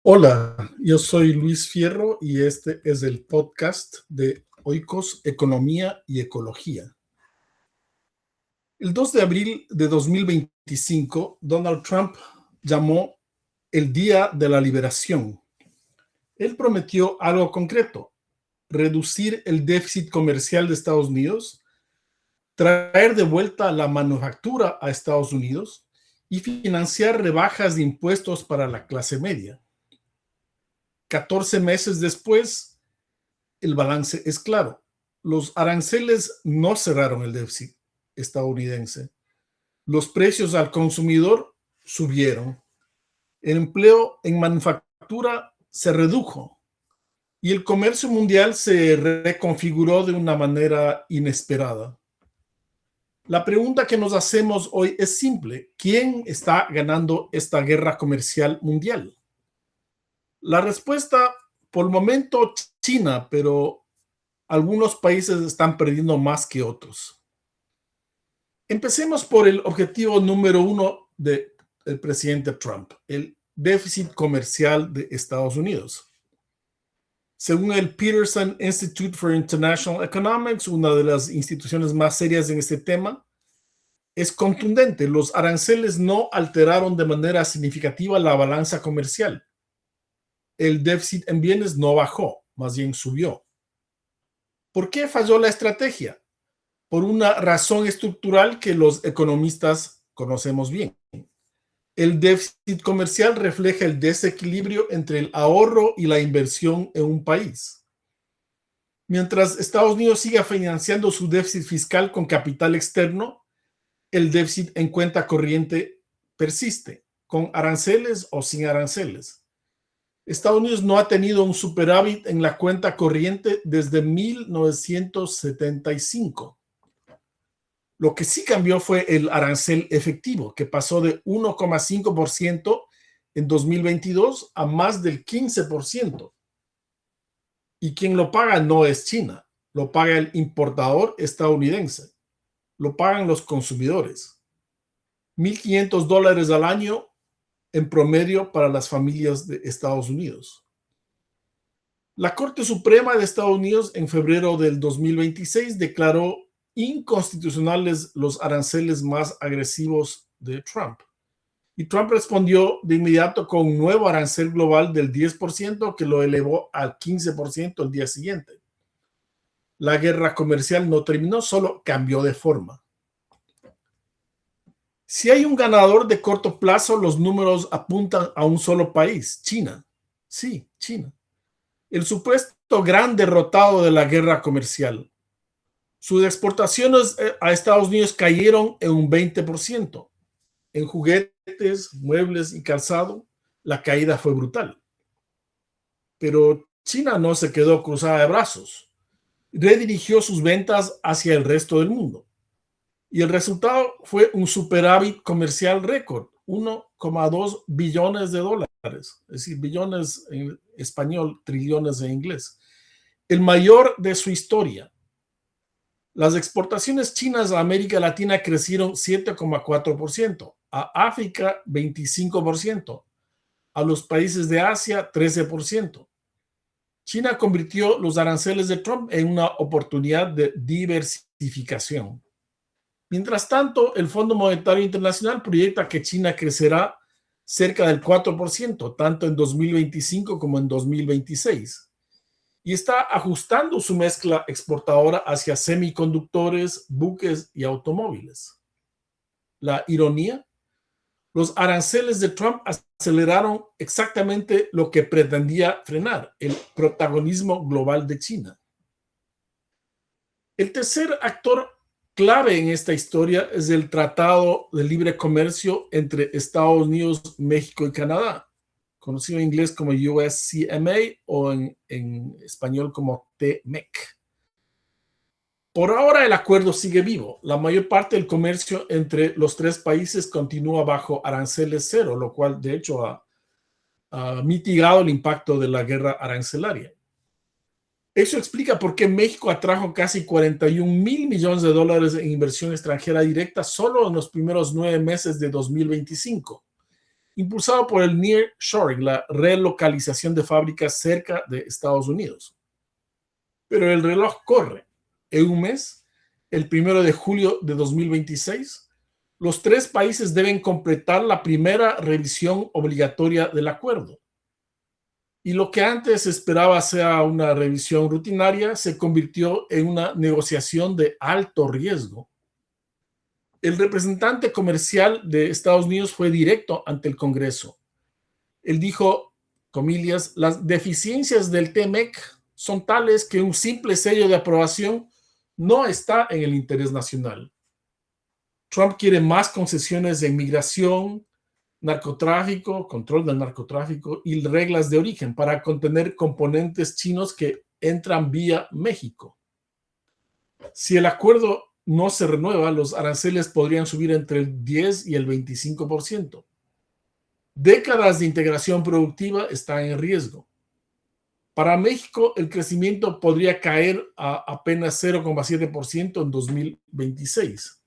Hola, yo soy Luis Fierro y este es el podcast de Oikos, Economía y Ecología. El 2 de abril de 2025, Donald Trump llamó el Día de la Liberación. Él prometió algo concreto: reducir el déficit comercial de Estados Unidos, traer de vuelta la manufactura a Estados Unidos y financiar rebajas de impuestos para la clase media. 14 meses después, el balance es claro. Los aranceles no cerraron el déficit estadounidense. Los precios al consumidor subieron. El empleo en manufactura se redujo y el comercio mundial se reconfiguró de una manera inesperada. La pregunta que nos hacemos hoy es simple: ¿quién está ganando esta guerra comercial mundial? La respuesta, por el momento, China, pero algunos países están perdiendo más que otros. Empecemos por el objetivo número uno del presidente Trump: el déficit comercial de Estados Unidos. Según el Peterson Institute for International Economics, una de las instituciones más serias en este tema, es contundente: los aranceles no alteraron de manera significativa la balanza comercial. El déficit en bienes no bajó, más bien subió. ¿Por qué falló la estrategia? Por una razón estructural que los economistas conocemos bien. El déficit comercial refleja el desequilibrio entre el ahorro y la inversión en un país. Mientras Estados Unidos siga financiando su déficit fiscal con capital externo, el déficit en cuenta corriente persiste, con aranceles o sin aranceles. Estados Unidos no ha tenido un superávit en la cuenta corriente desde 1975. Lo que sí cambió fue el arancel efectivo, que pasó de 1,5% en 2022 a más del 15%. Y quien lo paga no es China, lo paga el importador estadounidense, lo pagan los consumidores. $1,500 al año en promedio para las familias de Estados Unidos. La Corte Suprema de Estados Unidos en febrero del 2026 declaró inconstitucionales los aranceles más agresivos de Trump. Y Trump respondió de inmediato con un nuevo arancel global del 10% que lo elevó al 15% el día siguiente. La guerra comercial no terminó, solo cambió de forma. Si hay un ganador de corto plazo, los números apuntan a un solo país: China. Sí, China. El supuesto gran derrotado de la guerra comercial. Sus exportaciones a Estados Unidos cayeron en un 20%. En juguetes, muebles y calzado, la caída fue brutal. Pero China no se quedó cruzada de brazos. Redirigió sus ventas hacia el resto del mundo. Y el resultado fue un superávit comercial récord: 1,2 billones de dólares. Es decir, billones en español, trillones en inglés. El mayor de su historia. Las exportaciones chinas a América Latina crecieron 7,4%, a África 25%, a los países de Asia 13%. China convirtió los aranceles de Trump en una oportunidad de diversificación. Mientras tanto, el Fondo Monetario Internacional proyecta que China crecerá cerca del 4%, tanto en 2025 como en 2026, y está ajustando su mezcla exportadora hacia semiconductores, buques y automóviles. La ironía: los aranceles de Trump aceleraron exactamente lo que pretendía frenar: el protagonismo global de China. El tercer actor clave en esta historia es el Tratado de Libre Comercio entre Estados Unidos, México y Canadá, conocido en inglés como USCMA o en español como TMEC. Por ahora el acuerdo sigue vivo. La mayor parte del comercio entre los tres países continúa bajo aranceles cero, lo cual de hecho ha mitigado el impacto de la guerra arancelaria. Eso explica por qué México atrajo casi 41,000 millones de dólares en inversión extranjera directa solo en los primeros 9 meses de 2025. impulsado por el nearshoring, la relocalización de fábricas cerca de Estados Unidos. Pero el reloj corre. En un mes, el 1 de julio de 2026, los 3 países deben completar la primera revisión obligatoria del acuerdo. Y lo que antes esperaba sea una revisión rutinaria se convirtió en una negociación de alto riesgo. El representante comercial de Estados Unidos fue directo ante el Congreso. Él dijo, comillas, las deficiencias del TMEC son tales que un simple sello de aprobación no está en el interés nacional. Trump quiere más concesiones de inmigración, narcotráfico, control del narcotráfico y reglas de origen para contener componentes chinos que entran vía México. Si el acuerdo no se renueva, los aranceles podrían subir entre el 10 y el 25%. Décadas de integración productiva están en riesgo. Para México, el crecimiento podría caer a apenas 0,7% en 2026.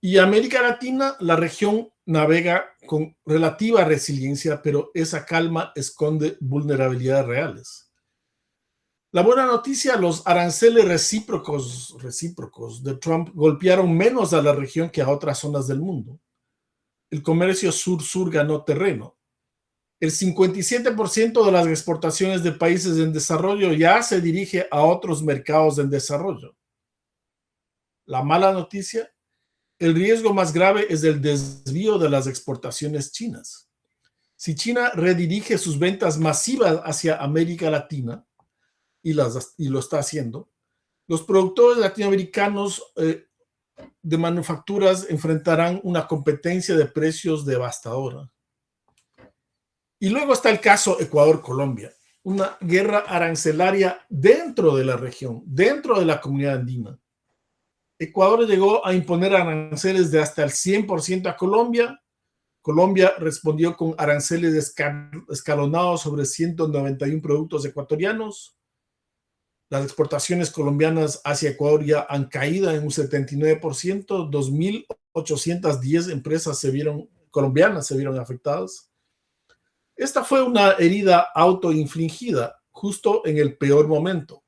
Y América Latina, la región navega con relativa resiliencia, pero esa calma esconde vulnerabilidades reales. La buena noticia, los aranceles recíprocos de Trump golpearon menos a la región que a otras zonas del mundo. El comercio sur-sur ganó terreno. El 57% de las exportaciones de países en desarrollo ya se dirige a otros mercados en desarrollo. La mala noticia, el riesgo más grave es el desvío de las exportaciones chinas. Si China redirige sus ventas masivas hacia América Latina, y lo está haciendo, los productores latinoamericanos de manufacturas enfrentarán una competencia de precios devastadora. Y luego está el caso Ecuador-Colombia, una guerra arancelaria dentro de la región, dentro de la comunidad andina. Ecuador llegó a imponer aranceles de hasta el 100% a Colombia. Colombia respondió con aranceles escalonados sobre 191 productos ecuatorianos. Las exportaciones colombianas hacia Ecuador ya han caído en un 79%. 2.810 empresas colombianas se vieron afectadas. Esta fue una herida autoinfligida justo en el peor momento.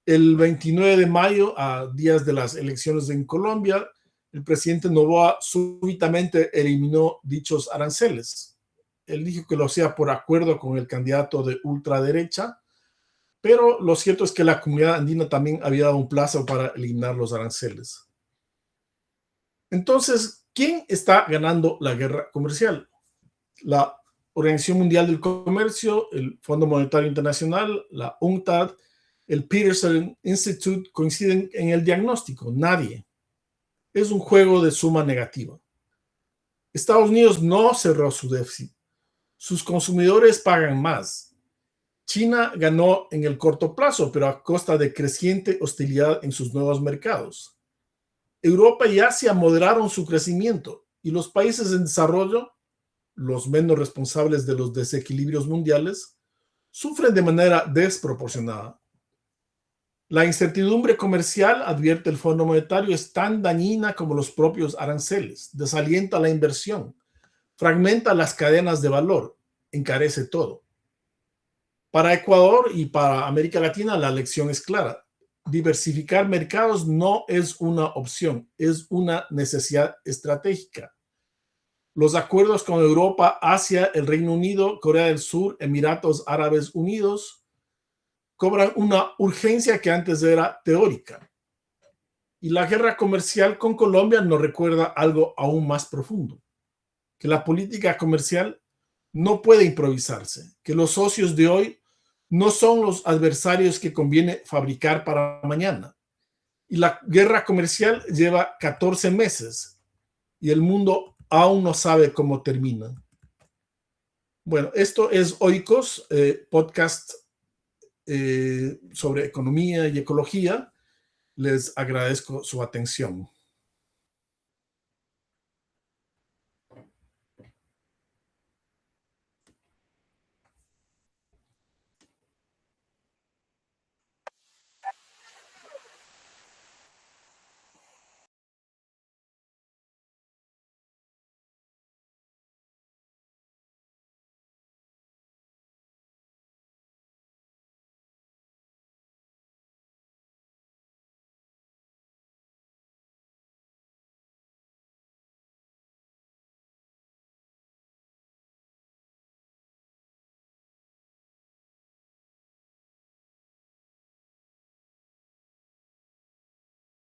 El 29 de mayo, a días de las elecciones en Colombia, el presidente Noboa súbitamente eliminó dichos aranceles. Él dijo que lo hacía por acuerdo con el candidato de ultraderecha, pero lo cierto es que la comunidad andina también había dado un plazo para eliminar los aranceles. Entonces, ¿quién está ganando la guerra comercial? La Organización Mundial del Comercio, el Fondo Monetario Internacional, la UNCTAD, el Peterson Institute coinciden en el diagnóstico. Nadie. Es un juego de suma negativa. Estados Unidos no cerró su déficit. Sus consumidores pagan más. China ganó en el corto plazo, pero a costa de creciente hostilidad en sus nuevos mercados. Europa y Asia moderaron su crecimiento y los países en desarrollo, los menos responsables de los desequilibrios mundiales, sufren de manera desproporcionada. La incertidumbre comercial, advierte el Fondo Monetario, es tan dañina como los propios aranceles. Desalienta la inversión, fragmenta las cadenas de valor, encarece todo. Para Ecuador y para América Latina la lección es clara. Diversificar mercados no es una opción, es una necesidad estratégica. Los acuerdos con Europa, Asia, el Reino Unido, Corea del Sur, Emiratos Árabes Unidos cobran una urgencia que antes era teórica. Y la guerra comercial con Colombia nos recuerda algo aún más profundo, que la política comercial no puede improvisarse, que los socios de hoy no son los adversarios que conviene fabricar para mañana. Y la guerra comercial lleva 14 meses y el mundo aún no sabe cómo termina. Bueno, esto es Oikos, podcast sobre economía y ecología. Les agradezco su atención.